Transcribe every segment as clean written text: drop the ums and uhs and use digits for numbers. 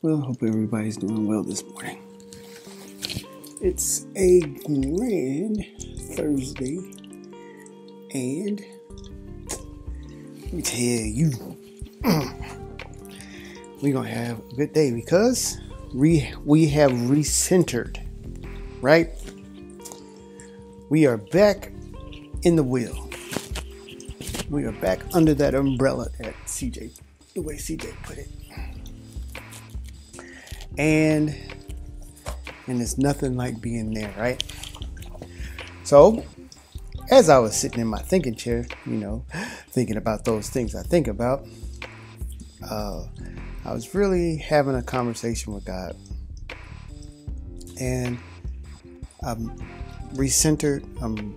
Well, hope everybody's doing well this morning. It's a grand Thursday, and let me tell you, we're gonna have a good day because we have recentered, right? We are back in the wheel. We are back under that umbrella at the way CJ put it. And it's nothing like being there, right? So, as I was sitting in my thinking chair, thinking about those things I think about, I was really having a conversation with God. And I'm recentered. I'm,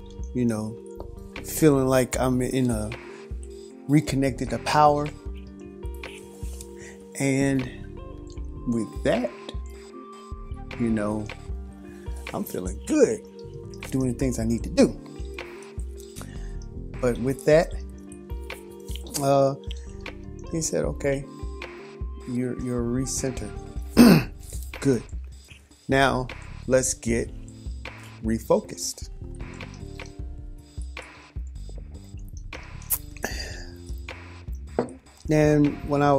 feeling like I'm in a reconnected to power. And with that, I'm feeling good doing things I need to do. But with that, he said, okay, you're recentered. Good. Now let's get refocused. And when I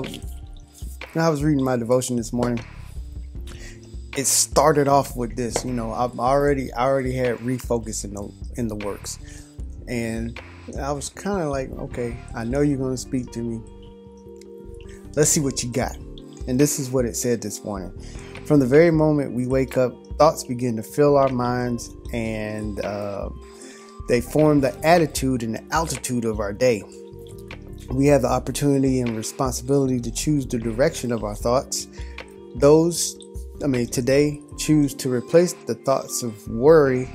was reading my devotion this morning, it started off with this. I already had refocus in the works, and I was kind of like, okay, I know you're going to speak to me. Let's see what you got. And this is what it said this morning. From the very moment we wake up, thoughts begin to fill our minds, and they form the attitude and the altitude of our day. We have the opportunity and responsibility to choose the direction of our thoughts. Today, choose to replace the thoughts of worry,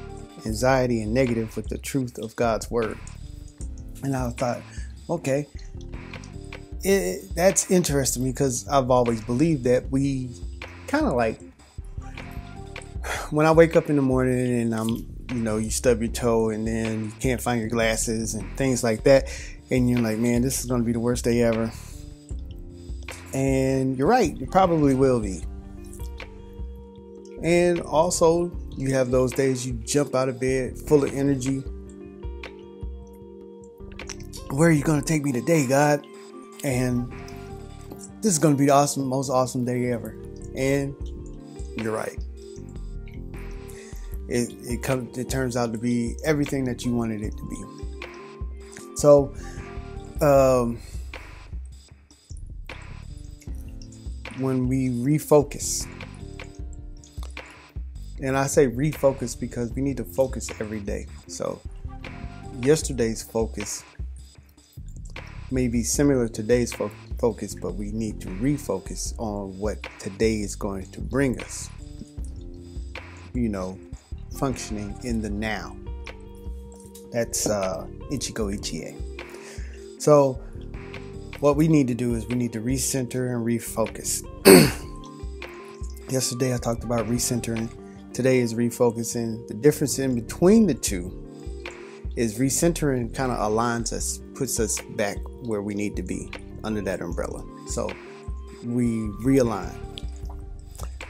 anxiety, and negative with the truth of God's word. And I thought, okay, that's interesting because I've always believed that we kind of like, when I wake up in the morning and you stub your toe and then you can't find your glasses and things like that. And you're like, man, this is going to be the worst day ever. And you're right. It probably will be. And also, you have those days you jump out of bed full of energy. Where are you going to take me today, God? And this is going to be the most awesome day ever. And you're right. It turns out to be everything that you wanted it to be. So, when we refocus, and I say refocus because we need to focus every day. So yesterday's focus may be similar to today's focus, but we need to refocus on what today is going to bring us, functioning in the now. That's Ichigo Ichie. So what we need to do is we need to recenter and refocus. Yesterday I talked about recentering. Today is refocusing. The difference in between the two is recentering kind of aligns us, puts us back where we need to be under that umbrella. So we realign.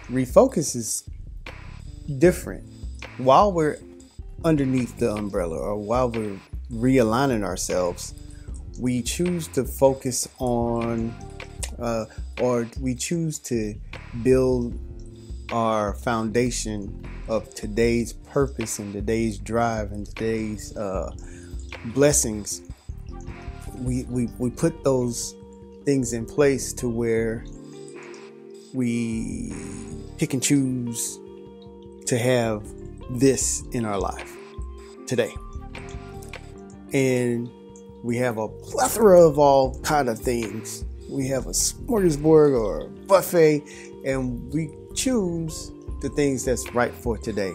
Refocus is different. While we're underneath the umbrella or while we're realigning ourselves, we choose to focus on or we choose to build our foundation of today's purpose and today's drive and today's blessings. We put those things in place to where we pick and choose to have this in our life today. And we have a plethora of all kind of things. We have a smorgasbord or a buffet, and we choose the things that's right for today.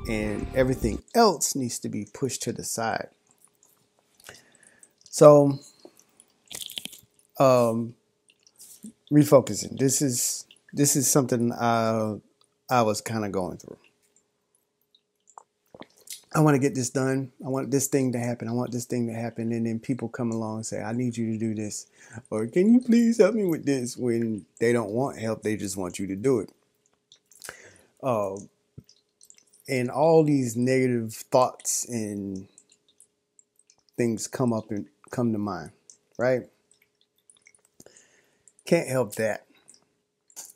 And everything else needs to be pushed to the side. So, refocusing. This is something I was kind of going through. I want to get this done. I want this thing to happen. I want this thing to happen. And then people come along and say, I need you to do this. Or can you please help me with this? When they don't want help, they just want you to do it. And all these negative thoughts and things come up and come to mind, right? Can't help that.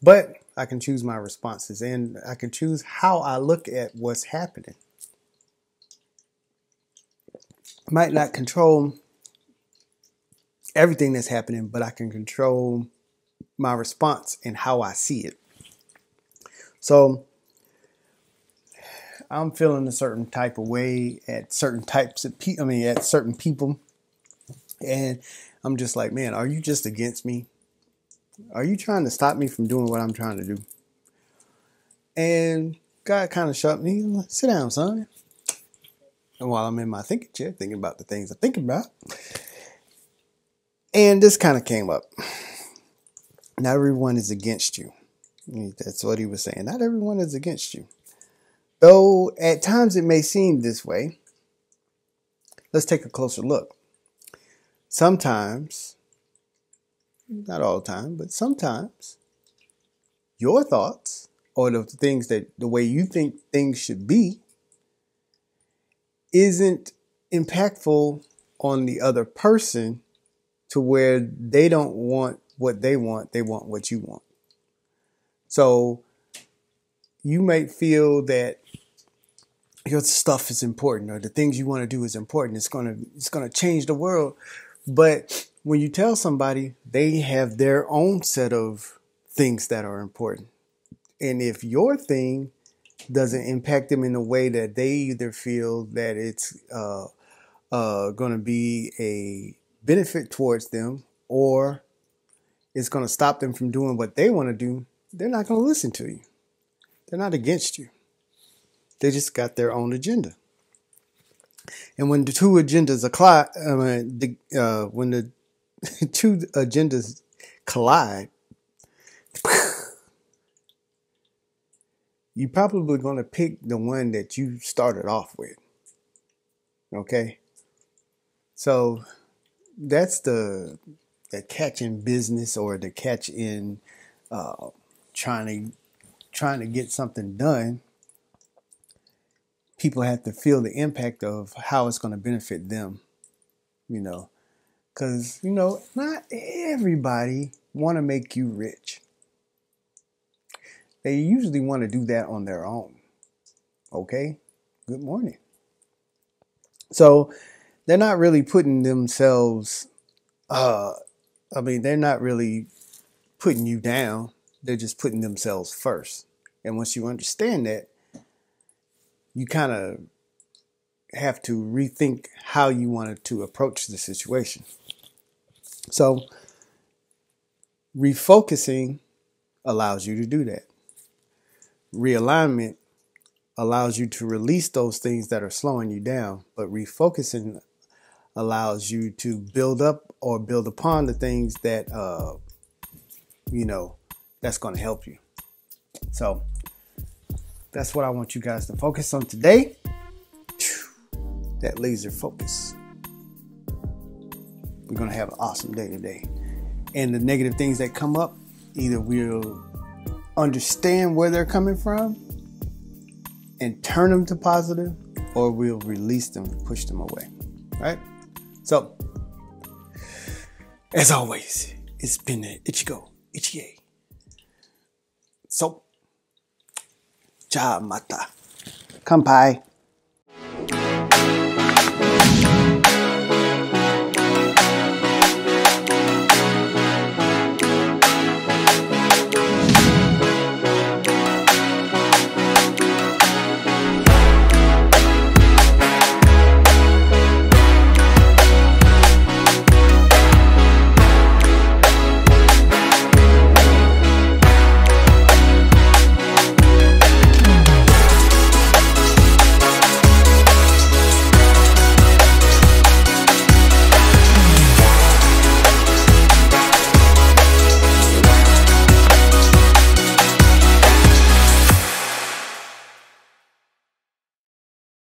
But I can choose my responses, and I can choose how I look at what's happening. Might not control everything that's happening, but I can control my response and how I see it. So I'm feeling a certain type of way at certain types of at certain people. And I'm just like, man, are you just against me? Are you trying to stop me from doing what I'm trying to do? And God kind of shut me. Like, sit down, son. And while I'm in my thinking chair, thinking about the things I think about. And this kind of came up. Not everyone is against you. That's what he was saying. Not everyone is against you. Though at times it may seem this way. Let's take a closer look. Sometimes, not all the time, but sometimes your thoughts or the way you think things should be isn't impactful on the other person to where they don't want what they want what you want. So you might feel that your stuff is important, or the things you want to do is important. It's gonna change the world. But when you tell somebody, they have their own set of things that are important. And if your thing doesn't impact them in a way that they either feel that it's going to be a benefit towards them, or it's going to stop them from doing what they want to do, they're not going to listen to you. They're not against you. They just got their own agenda. And when the two agendas when the two agendas collide, you're probably going to pick the one that you started off with. Okay? So that's the catch in business, or the catch in trying to get something done. People have to feel the impact of how it's going to benefit them, because, not everybody want to make you rich. They usually want to do that on their own. Okay? Good morning. So they're not really putting themselves, they're not really putting you down. They're just putting themselves first. And once you understand that, you kind of have to rethink how you wanted to approach the situation. So refocusing allows you to do that. Realignment allows you to release those things that are slowing you down, but refocusing allows you to build up or build upon the things that, that's going to help you. So that's what I want you guys to focus on today. That laser focus. We're going to have an awesome day today. And the negative things that come up, either we'll understand where they're coming from and turn them to positive, or we'll release them and push them away. Right? So, as always, it's been the Ichigo, Ichie. So, ja mata. Kampai.